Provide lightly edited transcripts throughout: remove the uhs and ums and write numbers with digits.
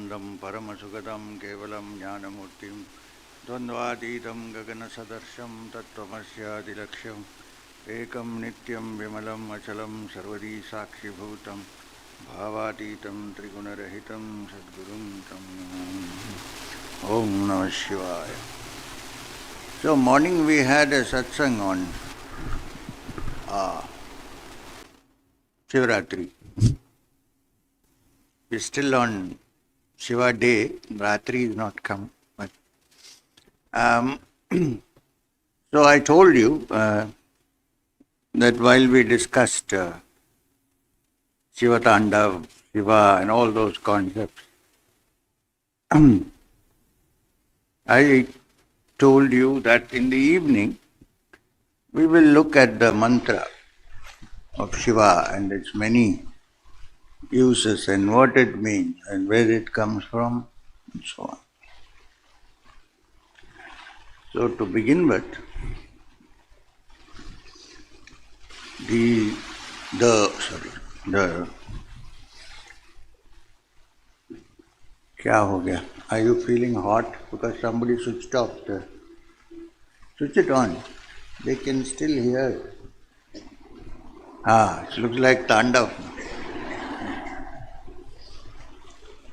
Satchidanandam Paramasugadam Kevalam Jnanamurtim Dvandvadidam Gaganasadarsam Tattvamasyaadilaksham Ekam Nityam Vimalam Achalam Sarvadi Sakshibhutam Bhavatitam Trigunarahitam Sadgurum Tam Om Namah Shivaya. So morning we had a satsang on Shivaratri. We're still on Shiva day. Ratri is not come. But, so I told you that while we discussed Shiva Tandav, Shiva and all those concepts, I told you that in the evening we will look at the mantra of Shiva and its many uses and what it means and where it comes from and so on. So to begin with, क्या हो गया? Are you feeling hot? Because somebody switched off the... Switch it on. They can still hear. It looks like Tandav.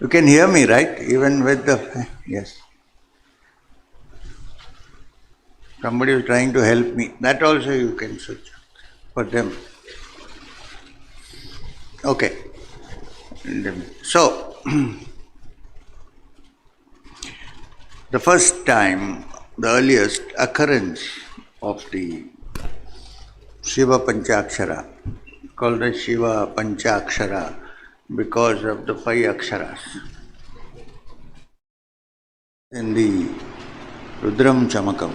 You can hear me, right? Even with the... Yes. Somebody is trying to help me. That also you can switch for them. Okay. So, the first time, the earliest occurrence of the Shiva Panchakshara, called the Shiva Panchakshara because of the 5 aksharas. In the Rudram Chamakam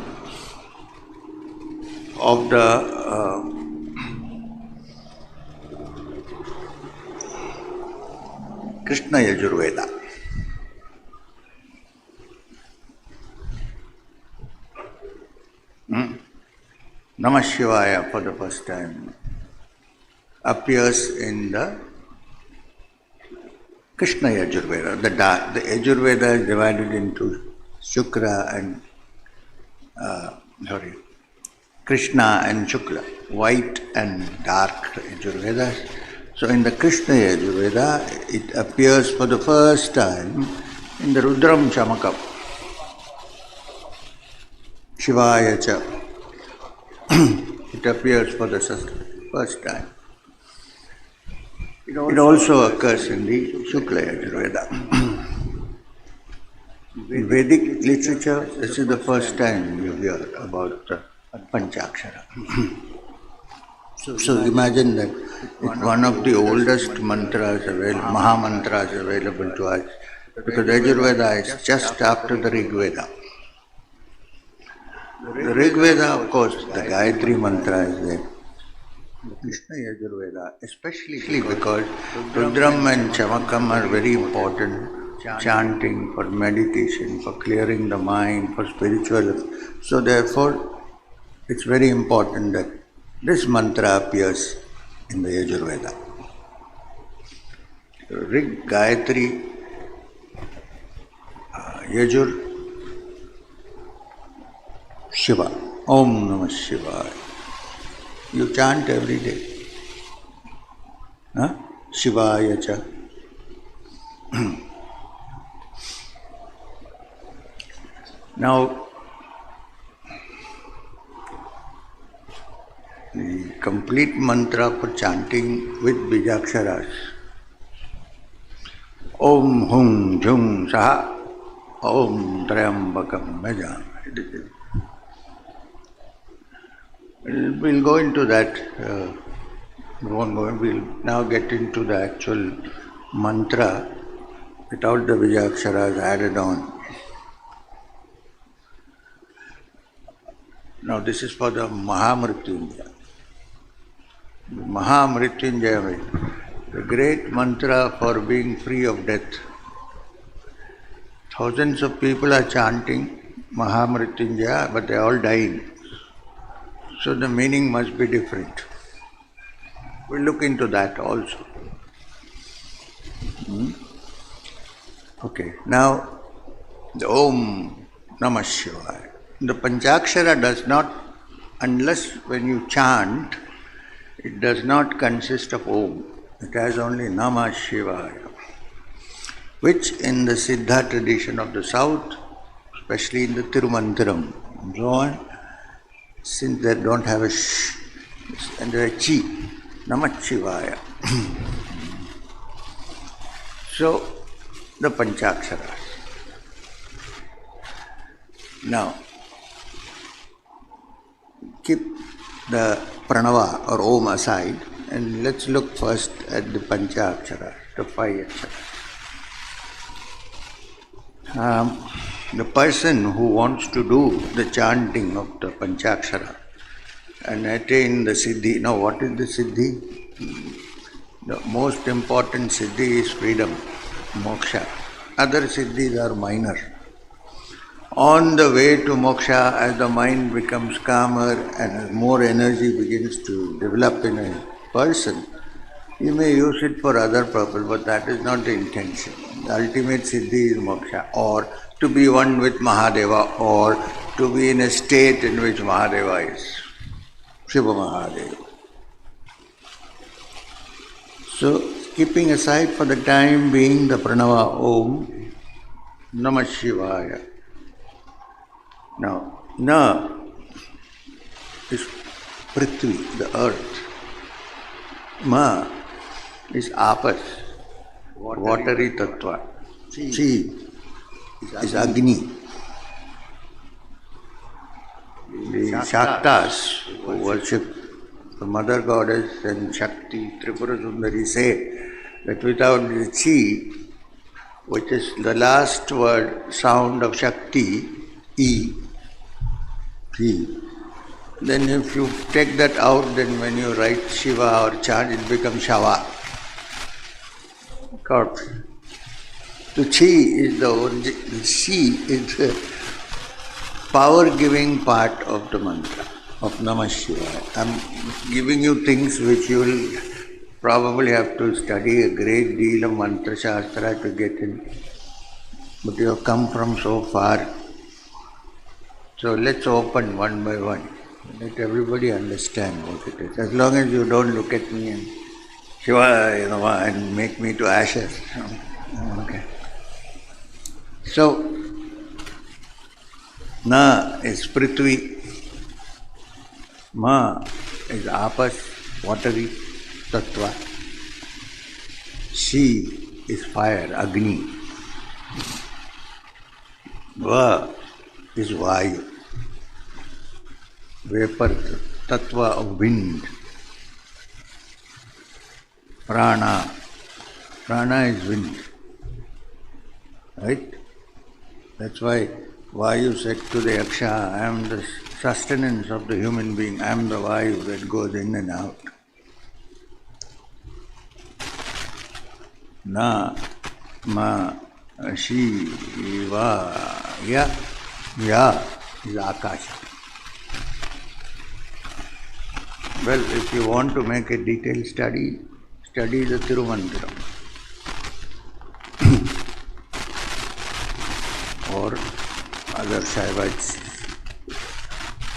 of the Krishna Yajurveda. Namah Shivaya for the first time appears in the Krishna Yajurveda. The Yajurveda is divided into Shukra and Krishna and Shukla, white and dark Yajurvedas. So in the Krishna Yajurveda, it appears for the first time in the Rudram Chamakam. Shivaya Cha. It appears for the first time. It also occurs in the Shukla Yajurveda. In Vedic literature, this is the first time you hear about the Panchakshara. So imagine that it's one of the oldest mantras available, Maha mantras available to us, because Yajurveda is just after the Rig Veda. The Rig Veda, of course, the Gayatri mantra is there. The Krishna Yajurveda, especially because Rudram and Chamakam are very important, chanting, for meditation, for clearing the mind, for spiritual. So therefore, it's very important that this mantra appears in the Yajurveda. Rig, Gayatri, Yajur, Shiva. Om Namah Shivaya. You chant every day. Shivaya Cha. Now, the complete mantra for chanting with Bijaksharas. Om Hum Jhum Saha Om Trayambakam Bhajam. We'll go into that. We'll now get into the actual mantra without the Bijaksharas added on. Now this is for the Mahamritunjaya. Mahamritunjaya, the great mantra for being free of death. Thousands of people are chanting Mahamritunjaya, but they are all dying. So the meaning must be different. We'll look into that also. Okay, now the Om Namah Shivaya. The Panchakshara does not, unless when you chant, it does not consist of Om. It has only Namah Shivaya, which in the Siddha tradition of the South, especially in the Tirumantiram and so on, since they don't have a sh and there are chi, Namah Shivaya. So, the Panchaksharas. Now, keep the pranava or Om aside and let's look first at the Panchaksharas, the 5 aksharas. The person who wants to do the chanting of the Panchakshara and attain the Siddhi. Now, what is the Siddhi? The most important Siddhi is freedom, moksha. Other Siddhis are minor. On the way to moksha, as the mind becomes calmer and as more energy begins to develop in a person, you may use it for other purpose, but that is not the intention. The ultimate Siddhi is moksha, or to be one with Mahadeva, or to be in a state in which Mahadeva is, Shiva Mahadeva. So, keeping aside for the time being the pranava Om Namah Shivaya. Now, Na is Prithvi, the earth. Ma is Apas, watery tattva. Chi is Agni. The Shaktas who worship the Mother Goddess and Shakti, Tripura Sundari say that without the Chi, which is the last word, sound of Shakti, E, Chi, then if you take that out, then when you write Shiva or chant, it becomes Shava, corpse. So Chi is the origin, Chi is the power-giving part of the mantra of Namah Shivaya. I'm giving you things which you will probably have to study a great deal of mantra shastra to get in. But you have come from so far. So let's open one by one. Let everybody understand what it is. As long as you don't look at me and Shiva, and make me to ashes. Okay. So, Na is Prithvi. Ma is Apas, watery, Tattva. She is fire, Agni. Va is Vayu, vapor, Tattva of wind. Prana, Prana is wind. Right? That's why Vayu said to the Yaksha, I am the sustenance of the human being, I am the Vayu that goes in and out. Na, Ma, Shi, Va, Ya, Ya is Akasha. Well, if you want to make a detailed study, study the Tirumantiram or other Shaivite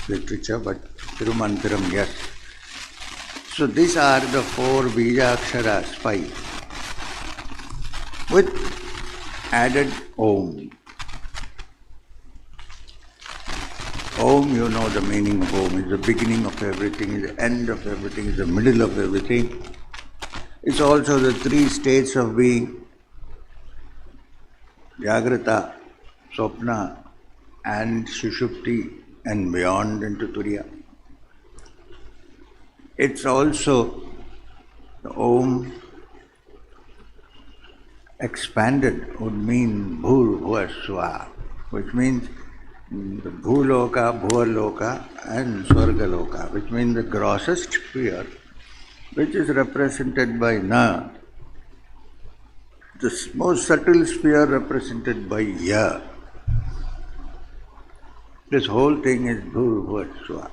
literature, but Tirumantiram, yes. So these are the 4 Bija-aksharas, 5, with added Om. Om, you know the meaning of Om, is the beginning of everything, is the end of everything, is the middle of everything. It's also the 3 states of being, Jagrata, Swapna and Sushupti and beyond into Turiya. It's also the Om expanded would mean Bhur Bhuva Swa, which means the Bhuloka, Bhuvaloka and Swargaloka, which means the grossest sphere, which is represented by Na. The most subtle sphere represented by Ya. This whole thing is Bhu Bhuva Swa.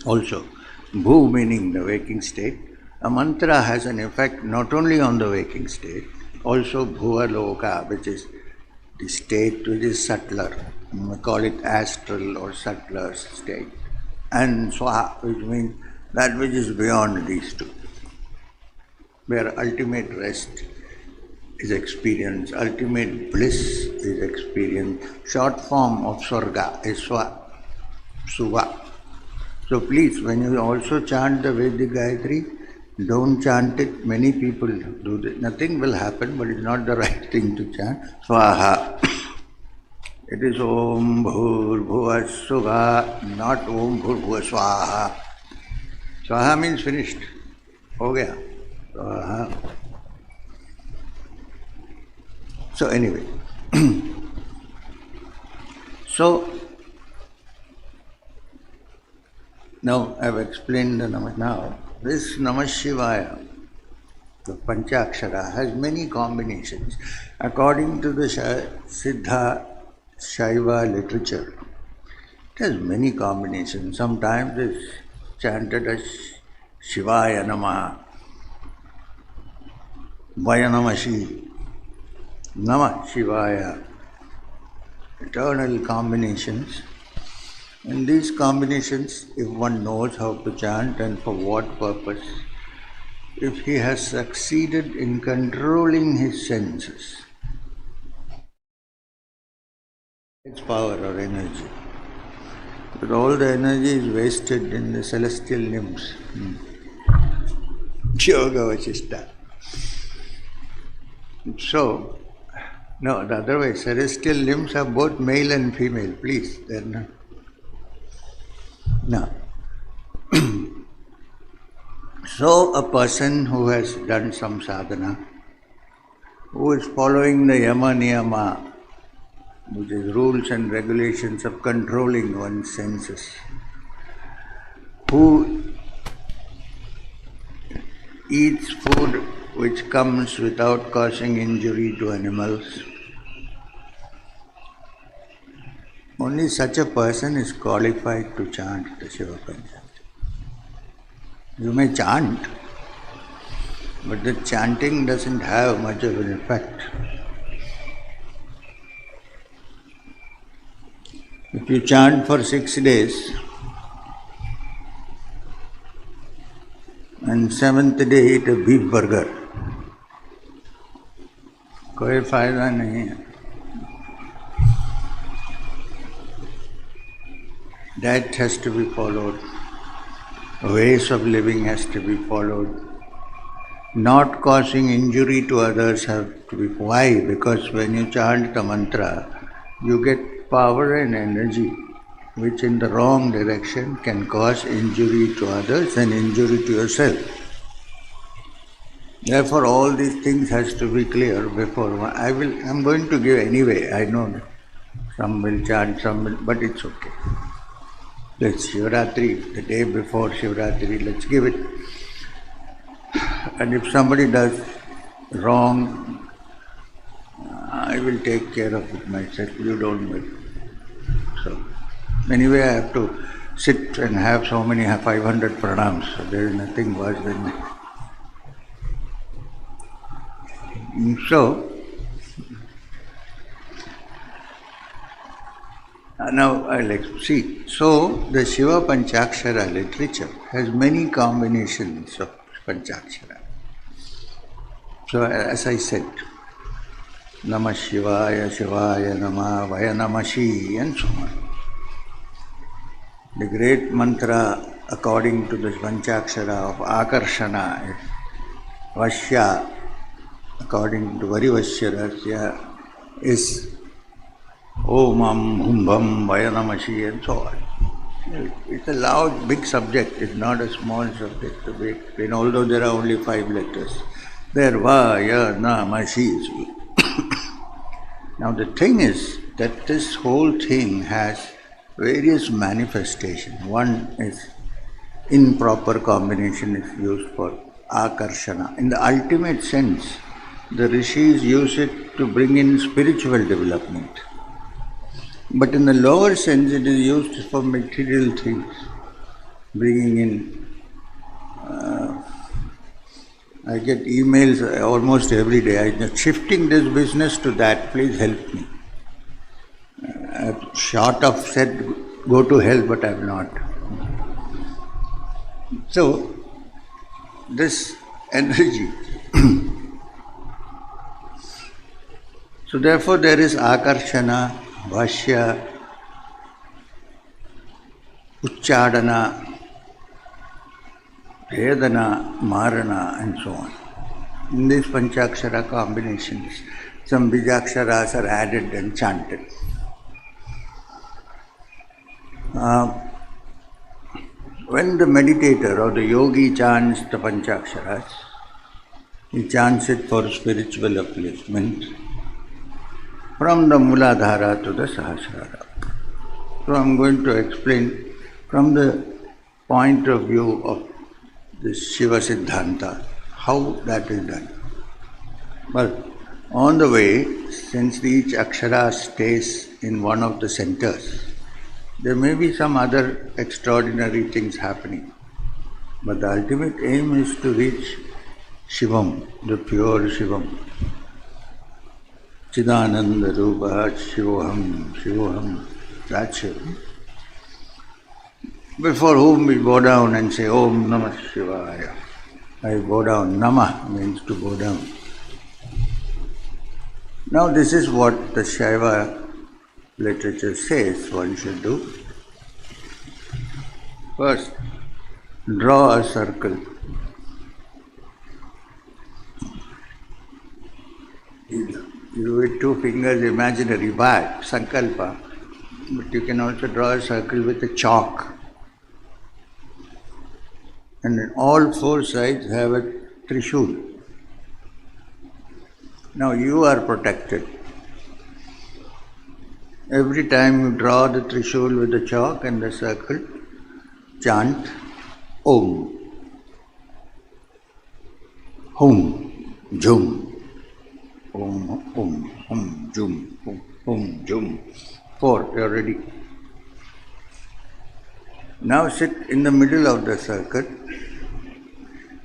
Also, Bhu meaning the waking state. A mantra has an effect not only on the waking state, Also Bhuvaloka, which is the state which is subtler. We call it astral or subtler state. And Swaha, which means that which is beyond these two, where ultimate rest is experience, ultimate bliss is experience. Short form of Swarga is Suva. So please, when you also chant the Vedic Gayatri, don't chant it. Many people do this. Nothing will happen, but it's not the right thing to chant. Swaha. It is Om Bhur Bhuva Swaha, not Om Bhur Bhuva Swaha. Swaha means finished. Ho gaya. Swaha. So anyway, so now I've explained the Namah. Now this Namah Shivaya, the Panchakshara, has many combinations. According to the Siddha Shaiva literature, it has many combinations. Sometimes it's chanted as Shivaya Namah, Vayanamashi, Namah Shivaya, eternal combinations. And these combinations, if one knows how to chant and for what purpose, if he has succeeded in controlling his senses, its power or energy. But all the energy is wasted in the celestial nymphs. Yoga Vachishta. So, no, the other way, celestial limbs are both male and female, please. They're not. No. So, a person who has done some sadhana, who is following the yama niyama, which is rules and regulations of controlling one's senses, who eats food which comes without causing injury to animals, only such a person is qualified to chant the Shiva Panchakshara. You may chant, but the chanting doesn't have much of an effect. If you chant for 6 days, and 7th day eat a beef burger, कोई फायदा नहीं है. Diet has to be followed, ways of living has to be followed, not causing injury to others have to be. Why? Because when you chant the mantra, you get power and energy which in the wrong direction can cause injury to others and injury to yourself. Therefore, all these things has to be clear before. I'm going to give anyway. I know that some will chant, some will, but it's okay. Let's Shivaratri, the day before Shivaratri, let's give it. And if somebody does wrong, I will take care of it myself. You don't do it. So anyway, I have to sit and have so many 500 pranams. So there is nothing worse than that. So, now I'll see. So, the Shiva Panchakshara literature has many combinations of Panchakshara. So, as I said, Namah Shivaya, Shivaya Namah, Vayanamashi, and so on. The great mantra according to the Panchakshara of Akarshana is Vashya. According to Varivasya is Om Am Hum Bam Vayanamashi and so on. It's a loud, big subject, it's not a small subject to be explained, although there are only 5 letters. There Vayanamashi is. Now the thing is that this whole thing has various manifestations. One is improper combination is used for Akarshana. In the ultimate sense, the rishis use it to bring in spiritual development. But in the lower sense, it is used for material things, bringing in I get emails almost every day. I'm shifting this business to that. Please help me. I've short of said go to hell, but I'm not. So, this energy. So therefore there is akarshana, bhashya, uchchadana, vedana, marana and so on. In these panchakshara combinations, some bijaksharas are added and chanted. When the meditator or the yogi chants the panchaksharas, he chants it for spiritual upliftment from the Muladhara to the Sahasrara. So I'm going to explain from the point of view of this Shiva Siddhanta how that is done. But on the way, since each akshara stays in one of the centers, there may be some other extraordinary things happening. But the ultimate aim is to reach Shivam, the pure Shivam. Chidananda Rupa Shivoham, Shivoham, that's Shivam. Before whom we bow down and say Om Namah Shivaya. I bow down. Namah means to bow down. Now this is what the Shaiva literature says one should do. First, draw a circle. You with two fingers, imaginary, bad, sankalpa. But you can also draw a circle with a chalk. And then all four sides have a trishul. Now you are protected. Every time you draw the trishul with the chalk and the circle, chant Om. Hum, Jum. Om, Hum, Jum, Hum, Jum. 4, you are ready. Now sit in the middle of the circle.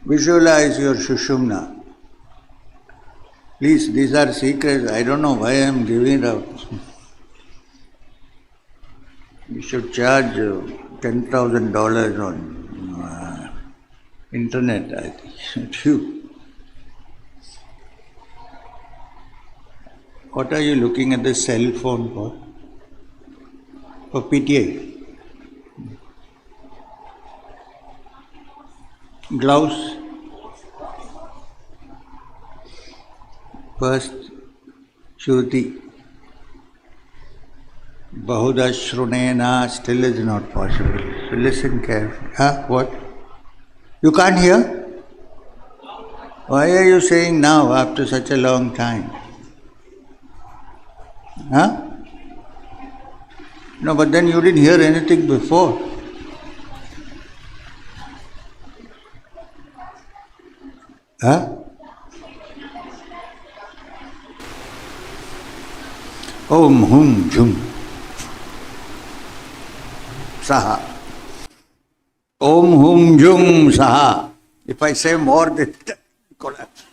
Visualize your Shushumna. Please, these are secrets. I don't know why I am giving it out. You should charge $10,000 on internet, I think. What are you looking at the cell phone for? For PTA. Gloves. First, Shruti. Bahuda Shrunena still is not possible. So listen carefully. Huh? What? You can't hear? Why are you saying now after such a long time? Huh? No, but then you didn't hear anything before. Huh? Om Hum Jum Saha. Om Hum Jum Saha. If I say more, this collapse.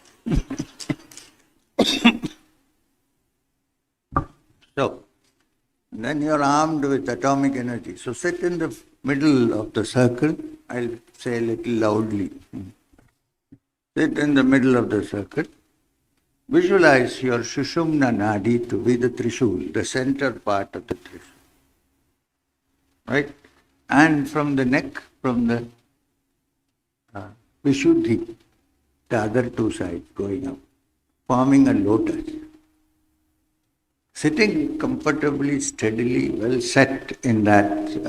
So, then you are armed with atomic energy. So sit in the middle of the circle. I'll say a little loudly. Sit in the middle of the circle. Visualize your Shushumna Nadi to be the Trishul, the center part of the Trishul. Right? And from the neck, from the Vishuddhi, the other two sides going up, forming a lotus. Sitting comfortably, steadily, well set in that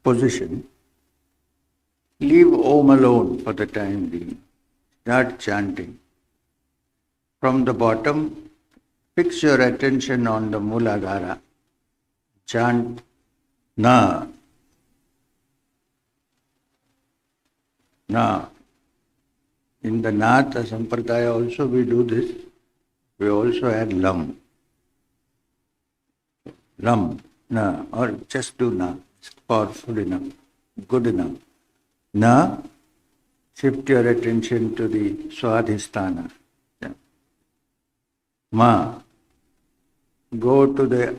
position, leave Om alone for the time being. Start chanting. From the bottom, fix your attention on the Muladhara. Chant Na. Na. In the Natha Sampradaya also we do this. We also add Lam. Lam, Na, or just do Na. It's powerful enough, good enough. Na, shift your attention to the Swadhisthana. Yeah. Ma, go to the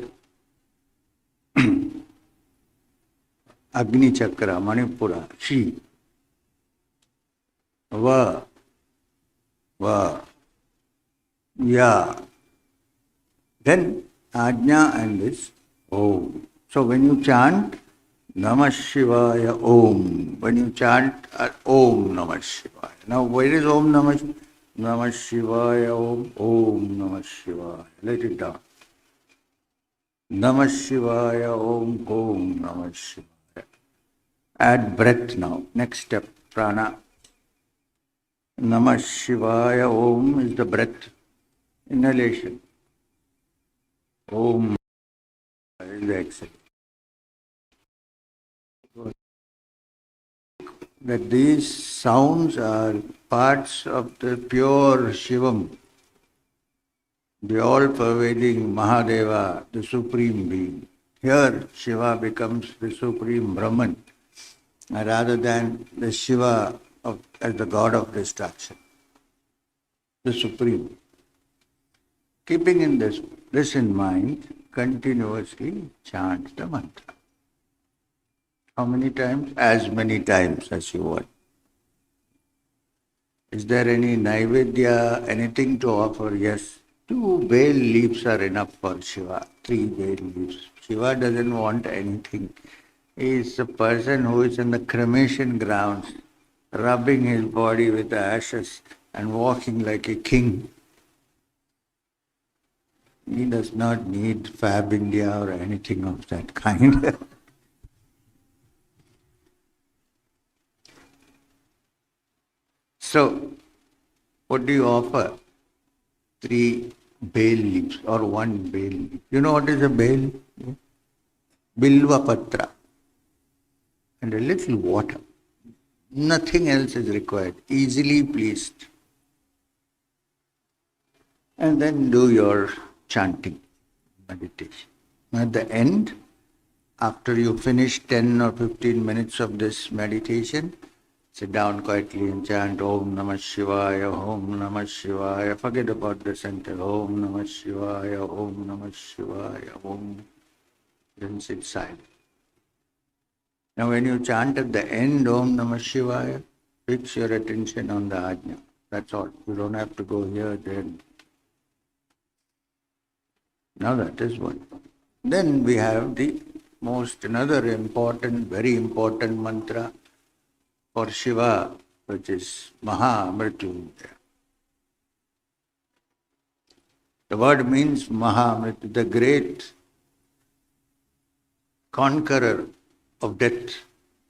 Agni Chakra, Manipura, Shi. Va, Ya. Then Ajna and this Om. So when you chant Namah Shivaya Om, when you chant Om Namah Shivaya. Now where is Om Namah Shivaya? Namah Shivaya Om, Om Namah Shivaya. Let it down. Namah Shivaya Om, Om Namah Shivaya. Add breath now. Next step, prana. Namah Shivaya Om is the breath. Inhalation. Om is the exhale. That these sounds are parts of the pure Shivam, the all-pervading Mahadeva, the Supreme Being. Here, Shiva becomes the Supreme Brahman, rather than the Shiva as the god of destruction, the Supreme. Keeping in this in mind, continuously chant the mantra. How many times? As many times as you want. Is there any Naivedya, anything to offer? Yes. 2 bay leaves are enough for Shiva. 3 bay leaves. Shiva doesn't want anything. He is a person who is in the cremation grounds, rubbing his body with the ashes and walking like a king. He does not need Fab India or anything of that kind. So, what do you offer? 3 bay leaves or 1 bay leaf. You know what is a bay? Bilva Patra. And a little water. Nothing else is required. Easily pleased. And then do your chanting, meditation. At the end, after you finish 10 or 15 minutes of this meditation, sit down quietly and chant Om Namah Shivaya, Om Namah Shivaya. Forget about the center. Om Namah Shivaya, Om Namah Shivaya, Om. Then sit silent. Now when you chant at the end Om Namah Shivaya, fix your attention on the Ajna. That's all. You don't have to go here, there. Now that is one. Then we have the another important, very important mantra for Shiva, which is Mahamritunjaya. The word means Mahamritu, the great conqueror of death,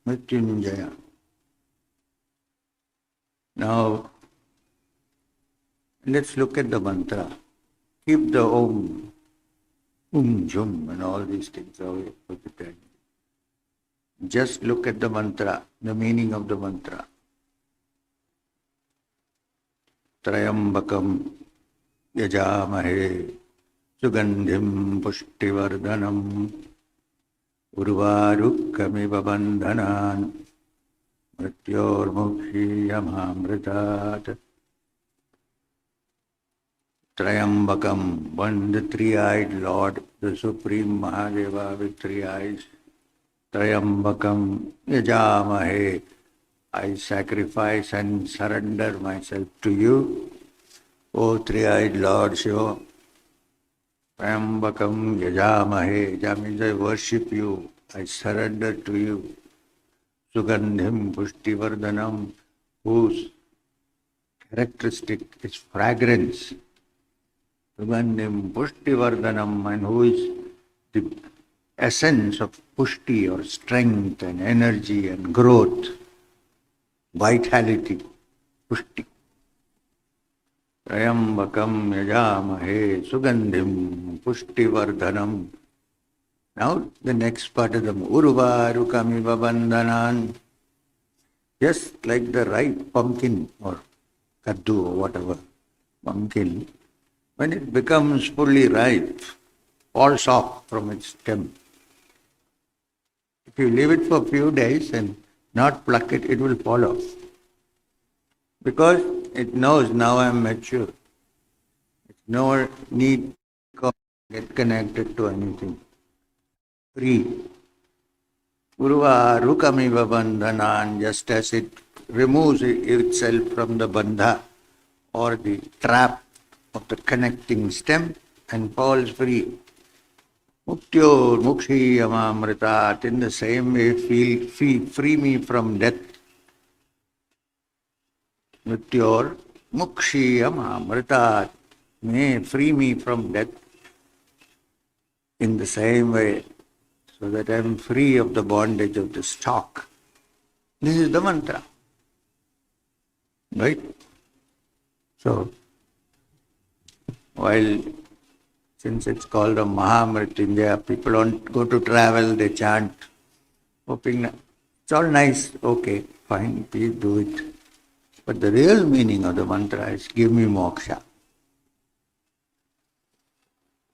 Mrityunjaya. Now, let's look at the mantra. Keep the Om, Jum, and all these things away for the time. Just look at the mantra, the meaning of the mantra. Trayambakam yajamahe sugandhim pushtivardhanam urvarukamiva bandhanan mrityormukshiyamamritat. Trayambakam, one, the three-eyed Lord, the Supreme Mahadeva with 3 eyes. Trayambakam yajamahe, I sacrifice and surrender myself to you, O three-eyed Lord Shiva. Trayambakam yajamahe, yaja means I worship you, I surrender to you. Sugandhim pushtivardhanam, whose characteristic is fragrance. Sugandhim pushtivardhanam, and who is the essence of pushti or strength and energy and growth, vitality, pushti. Trayambakam yajamahe sugandhim pushtivardhanam. Now the next part of the urvarukamiva bandhanan. Just like the ripe pumpkin or kaddu or whatever, pumpkin, when it becomes fully ripe, falls off from its stem. If you leave it for a few days and not pluck it, it will fall off. Because it knows now I am mature. It's no need to get connected to anything. Free. Urva rukamiva bandhanan, just as it removes itself from the bandha or the trap of the connecting stem and falls free. Muktyor mukshi amamritat, in the same way, free me from death. Mrityor mukshiyam amritat, may free me from death in the same way, so that I am free of the bondage of the stock. This is the mantra. Right? So, while since it's called a Mahamritunjaya, people don't go to travel, they chant, hoping it's all nice, okay, fine, please do it. But the real meaning of the mantra is, give me moksha.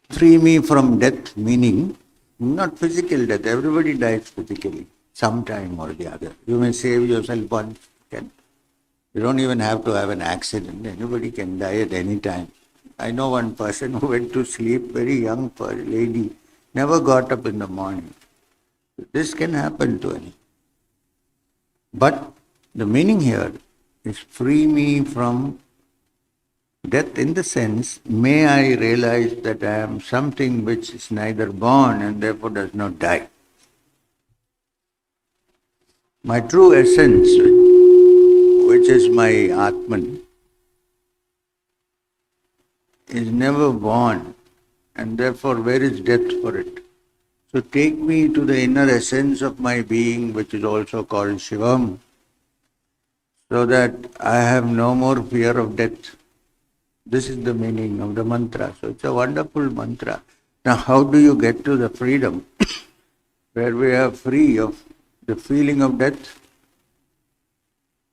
Free me from death, meaning not physical death. Everybody dies physically, sometime or the other. You may save yourself once. You don't even have to have an accident. Anybody can die at any time. I know one person who went to sleep, very young lady, never got up in the morning. This can happen to anyone. But the meaning here is, free me from death in the sense, may I realize that I am something which is neither born and therefore does not die. My true essence, which is my Atman, is never born, and therefore where is death for it? So take me to the inner essence of my being, which is also called Shivam, so that I have no more fear of death. This is the meaning of the mantra. So it's a wonderful mantra. Now how do you get to the freedom where we are free of the feeling of death?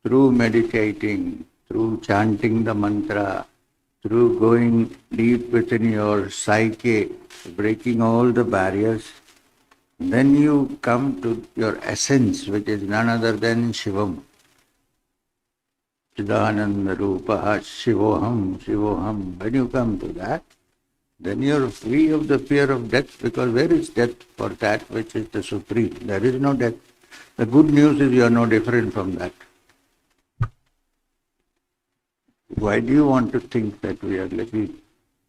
Through meditating, through chanting the mantra, through going deep within your psyche, breaking all the barriers. Then you come to your essence, which is none other than Shivam. Chidananda Rupaha Shivoham, Shivoham. When you come to that, then you are free of the fear of death, because where is death for that which is the supreme? There is no death. The good news is you are no different from that. Why do you want to think that we are little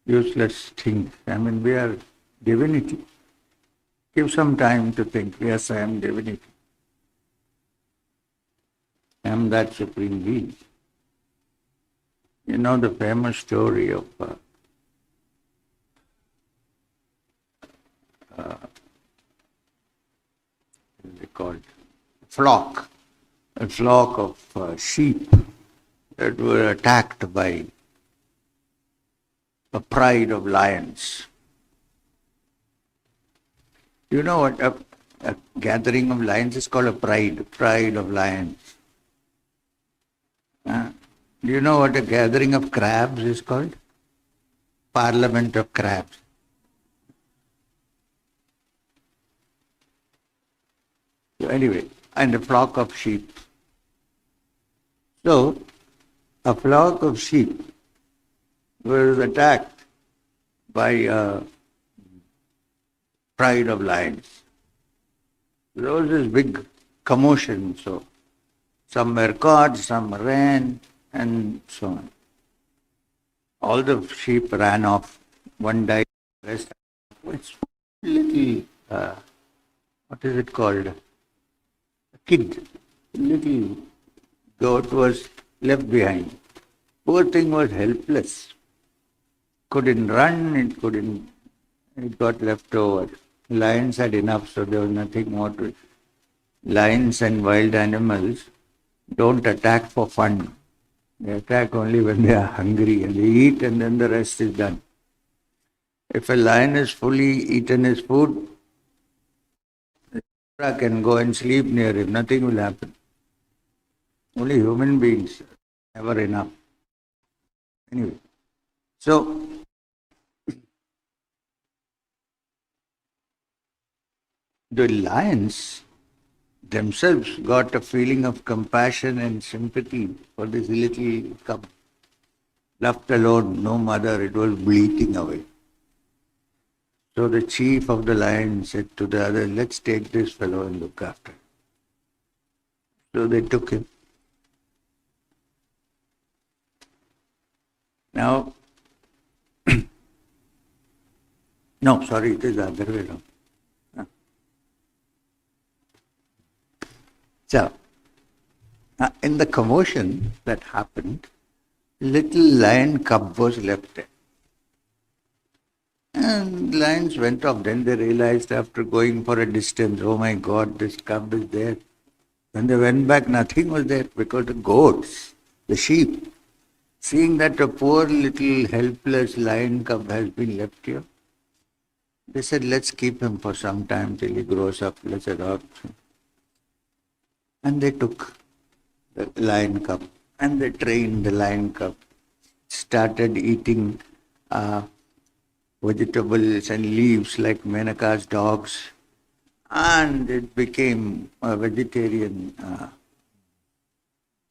useless things? I mean, we are divinity. Give some time to think, yes, I am divinity. I am that supreme being. You know the famous story of they called flock, a flock of sheep that were attacked by a pride of lions. You know what a gathering of lions is called? A pride of lions. Do you know what a gathering of crabs is called? Parliament of crabs. So anyway, and a flock of sheep. So, a flock of sheep was attacked by a pride of lions. There was this big commotion, so some were caught, some ran, and so on. All the sheep ran off. One died, the rest. It's little, what is it called? A kid. Little goat was left behind. Poor thing was helpless. Couldn't run, it got left over. Lions had enough, so there was nothing more to it. Lions and wild animals don't attack for fun. They attack only when they are hungry, and they eat, and then the rest is done. If a lion is fully eaten his food, the zebra can go and sleep near him. Nothing will happen. Only human beings, never enough. Anyway, so the lions, themselves got a feeling of compassion and sympathy for this little cub. Left alone, no mother, it was bleating away. So the chief of the lions said to the other, let's take this fellow and look after him. So they took him. Now, no, sorry, it is the other way around. So, in the commotion that happened, little lion cub was left there. And lions went off. Then they realized after going for a distance, oh my God, this cub is there. When they went back, nothing was there because the goats, the sheep, seeing that a poor little helpless lion cub has been left here, they said, let's keep him for some time till he grows up, let's adopt him. And they took the lion cub and they trained the lion cub, started eating vegetables and leaves like Menaka's dogs, and it became a vegetarian,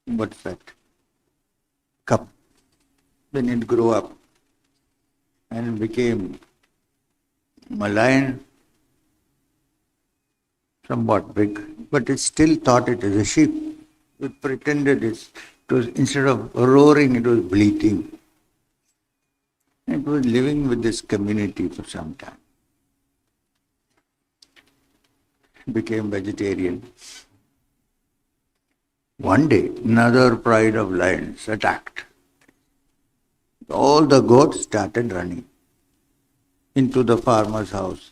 what's that, cub. Then it grew up and became a lion, somewhat big, but it still thought it is a sheep. It pretended it was, instead of roaring, it was bleating. It was living with this community for some time. Became vegetarian. One day, another pride of lions attacked. All the goats started running into the farmer's house.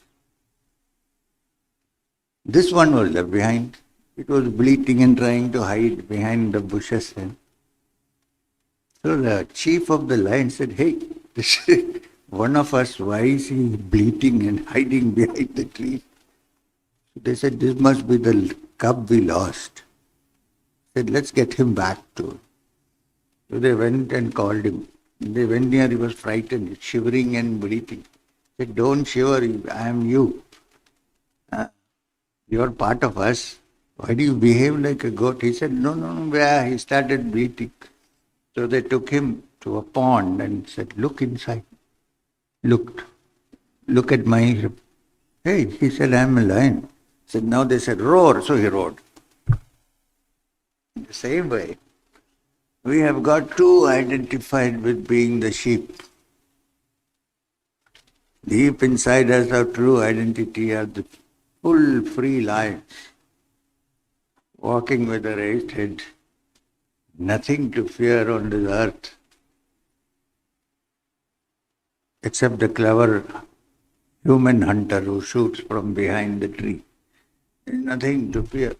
This one was left behind. It was bleating and trying to hide behind the bushes. So the chief of the lions said, hey, this is one of us, why is he bleating and hiding behind the tree? They said, this must be the cub we lost. Said, let's get him back too. So they went and called him. They went near, he was frightened, shivering and bleating. Said, don't shiver, I am you. You are part of us. Why do you behave like a goat? He said, no. Yeah, he started bleating. So they took him to a pond and said, look inside. Looked. Look at my hip. Hey, he said, I am a lion. So now they said, roar. So he roared. In the same way, we have got too identified with being the sheep. Deep inside us, our true identity are the full free lions, walking with a raised head, nothing to fear on this earth, except the clever human hunter who shoots from behind the tree. There is nothing to fear.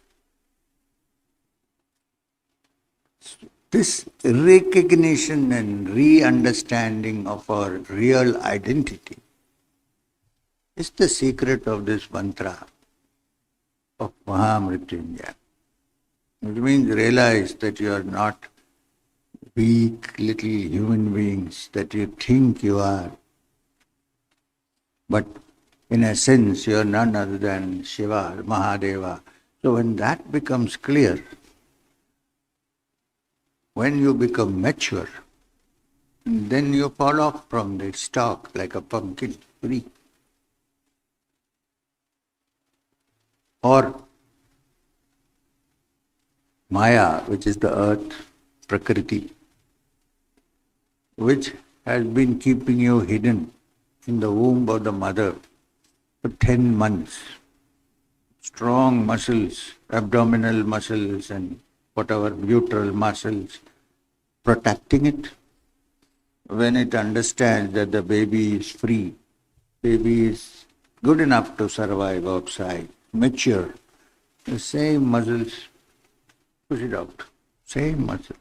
This recognition and re-understanding of our real identity is the secret of this mantra of Mahamritunjaya. It means realize that you are not weak little human beings that you think you are, but in a sense you are none other than Shiva, Mahadeva. So when that becomes clear, when you become mature, then you fall off from the stalk like a pumpkin, free. Or Maya, which is the earth, Prakriti, which has been keeping you hidden in the womb of the mother for 10 months. Strong muscles, abdominal muscles and whatever, uteral muscles, protecting it. When it understands that the baby is free, baby is good enough to survive outside, mature, the same muscles push it out, same muscles.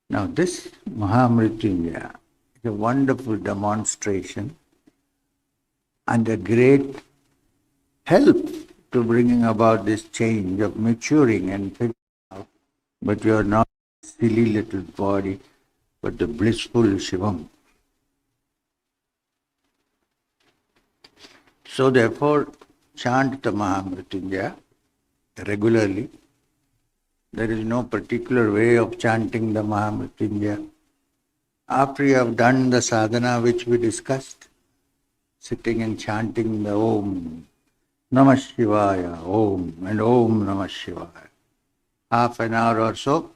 Now this Mahamritunjaya is a wonderful demonstration and a great help to bringing about this change of maturing and figuring out, but you are not a silly little body, but the blissful Shivam. So therefore, chant the Mahamritunjaya regularly. There is no particular way of chanting the Mahamritunjaya. After you have done the sadhana which we discussed, sitting and chanting the Om Namah Shivaya, Om and Om Namah Shivaya, half an hour or so,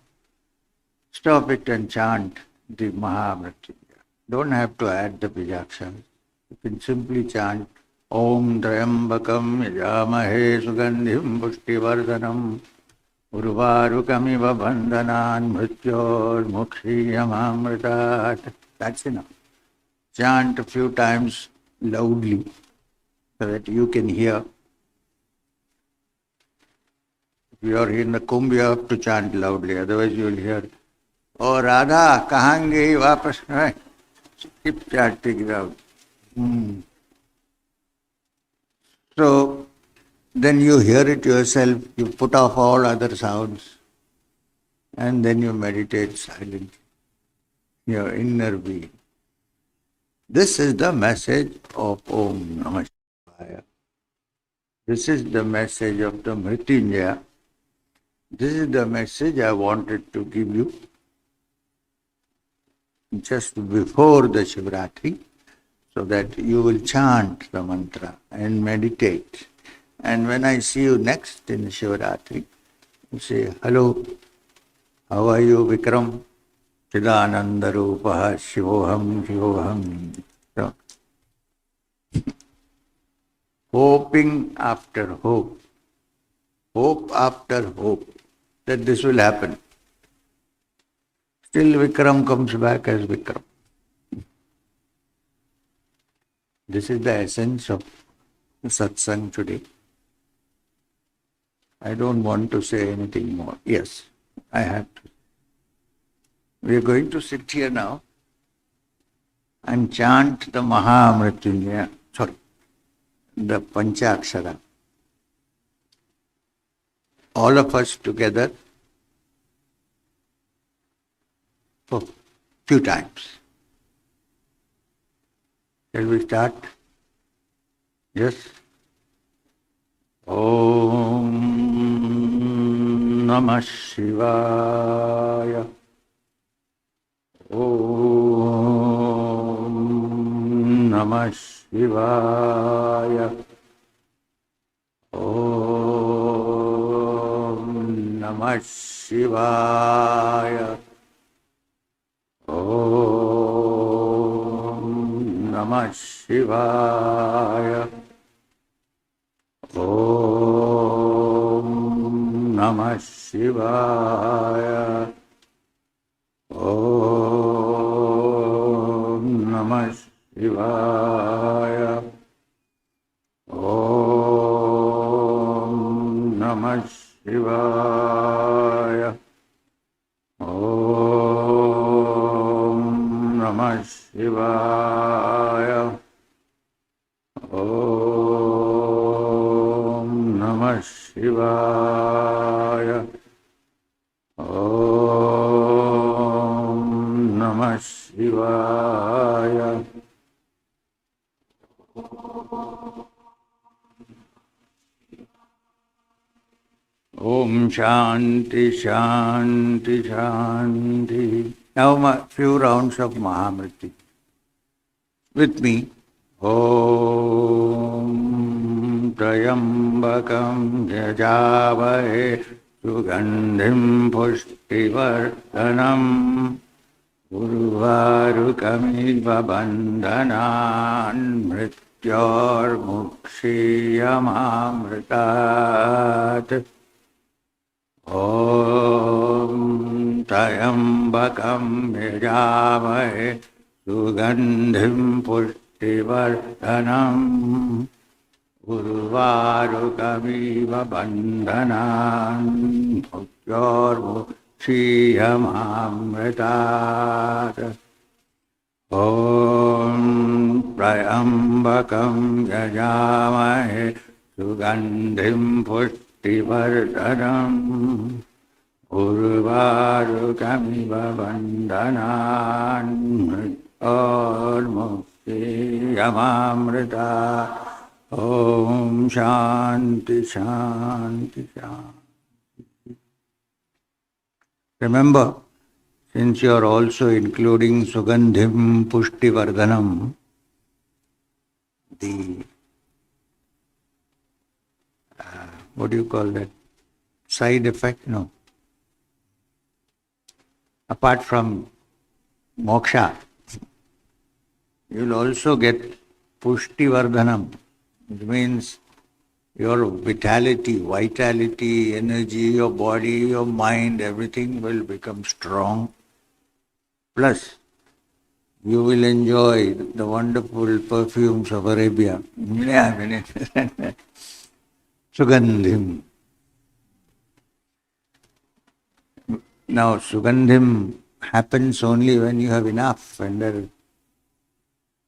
stop it and chant the Mahamritunjaya. Don't have to add the Bijaksharas. You can simply chant Om Trayambakam Yajamahe Sugandhim Pushtivardhanam Urvarukamiva Bandhanan Mrityor Mukshiyamamritat. That's enough. Chant a few times loudly so that you can hear. If you are in the kumbh, you have to chant loudly, otherwise you will hear, Oh Radha, kahan gayi wapas? Right? Keep chanting loud. So, then you hear it yourself, you put off all other sounds, and then you meditate silently, your inner being. This is the message of Om Namah Shivaya. This is the message of the Mrityunjaya. This is the message I wanted to give you just before the Shivaratri, so that you will chant the mantra and meditate. And when I see you next in Shivaratri, you say, hello, how are you, Vikram? Chidananda Rupaha Shivoham Shivoham. So, hoping after hope, hope after hope, that this will happen. Still Vikram comes back as Vikram. This is the essence of satsang today. I don't want to say anything more. Yes, I have to. We are going to sit here now and chant the Mahamritunjaya, the Panchakshara. All of us together for few times. Shall we start? Yes. Om Namah Shivaya. Om Namah Shivaya. Om Namah Shivaya. Om Namah Shivaya. Om Namah Shivaya. Om Namah Shivaya. Om Namah Shivaya. Om Namah Shivaya. Om Namah Shivaya. Om Namah Shivaya. Om Shanti Shanti Shanti. Now a few rounds of Mahamriti. With me. Om Trayambakam Yajavahe Sugandhim Pushtivardhanam Urvarukamiva Bandhanan Mrityor Mukshiyamamritat. Om Trayambakam Yajavahe Sugandhim Pushtivardhanam Urvarukamiva Bandhanan Mrityor Mukshiyamamritat. Om Prayambakam Yajamahe Sugandhim Pushtivardhanam Urvarukamiva Bandhanan Mrityor Mukshiyamamritat. Om Shanti Shanti Shanti. Remember, since you are also including Sugandhim Pushti Vardhanam, the what do you call that? Side effect? No. Apart from moksha, you'll also get Pushti Vardhanam. It means your vitality, energy, your body, your mind, everything will become strong. Plus, you will enjoy the wonderful perfumes of Arabia. Sugandhim. Now, Sugandhim happens only when you have enough, and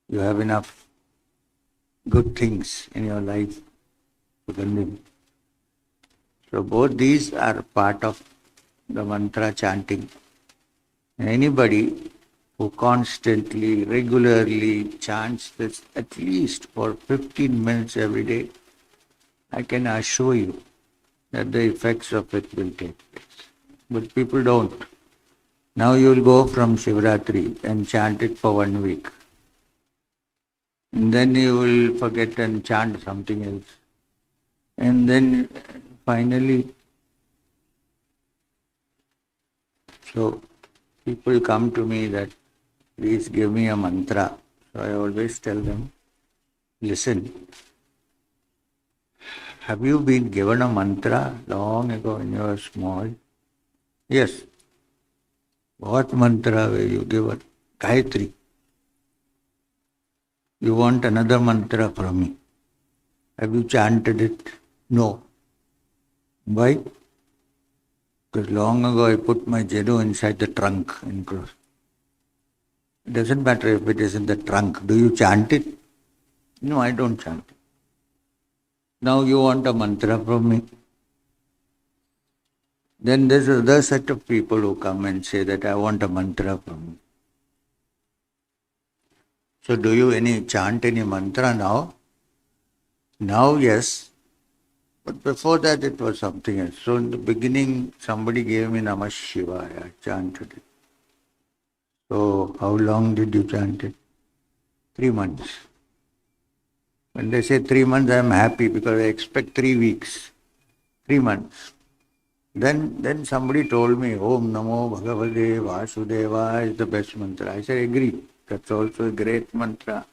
you have enough good things in your life. Sugandhim. So both these are part of the mantra chanting. Anybody who constantly, regularly chants this at least for 15 minutes every day, I can assure you that the effects of it will take place. But people don't. Now you will go from Shivaratri and chant it for 1 week. And then you will forget and chant something else. And then finally, so people come to me that, please give me a mantra. So I always tell them, listen, have you been given a mantra long ago when you were small? Yes. What mantra were you given? Gayatri. You want another mantra from me? Have you chanted it? No. Why? Because long ago I put my jenu inside the trunk and closed. It doesn't matter if it is in the trunk. Do you chant it? No, I don't chant it. Now you want a mantra from me? Then there's another set of people who come and say that I want a mantra from you. So do you chant any mantra now? Now, yes. But before that it was something else. So in the beginning somebody gave me Maha Shivaratri. I chanted it. So how long did you chant it? 3 months. When they say 3 months, I am happy because I expect 3 weeks. 3 months. Then somebody told me, Om Namo Bhagavate Vasudeva is the best mantra. I said, agree. That's also a great mantra.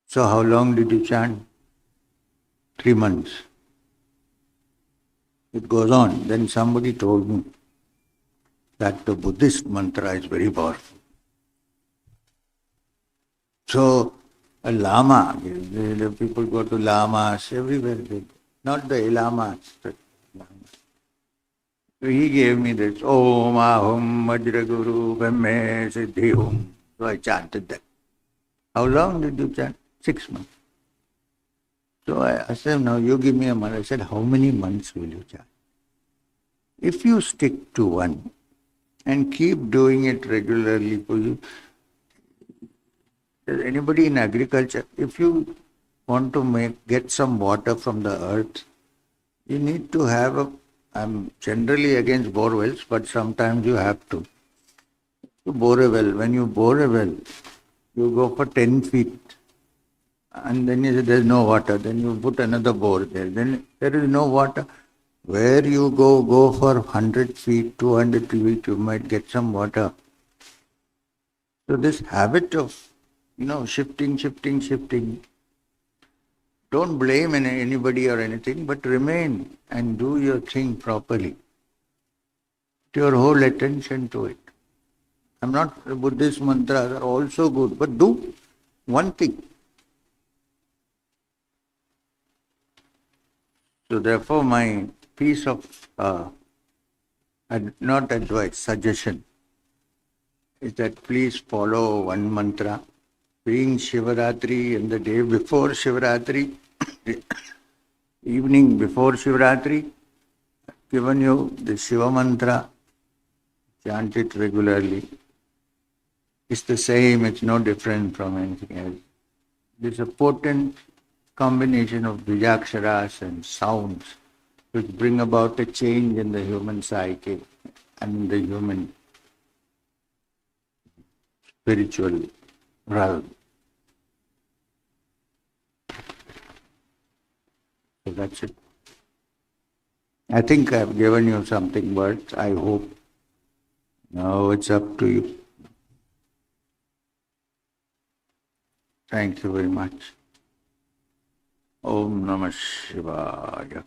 So how long did you chant? 3 months. It goes on. Then somebody told me that the Buddhist mantra is very powerful. So a lama, the people go to lamas everywhere. Not the lamas, but lamas. So he gave me this, Om Ahum Vajra Guru Brahme Siddhi Om. So I chanted that. How long did you chant? 6 months. So I asked him, now you give me a month. I said, how many months will you chant? If you stick to one and keep doing it regularly for you, anybody in agriculture, if you want to get some water from the earth, you need to have I'm generally against bore wells, but sometimes you have to. You bore a well. When you bore a well, you go for 10 feet. And then you say there is no water. Then you put another bore there. Then there is no water. Where you go for 100 feet, 200 feet, you might get some water. So this habit of, shifting. Don't blame anybody or anything, but remain and do your thing properly. Put your whole attention to it. I'm not, Buddhist mantras are also good, but do one thing. So therefore my piece of, not advice, suggestion, is that please follow one mantra. Being Shivaratri and the day before Shivaratri, the evening before Shivaratri, given you the Shiva mantra, chant it regularly. It's the same, it's no different from anything else. It's a potent combination of bijaksharas and sounds which bring about a change in the human psyche and in the human spiritual realm. So that's it. I think I've given you something, but I hope now it's up to you. Thank you very much. Om Namah Shivaya.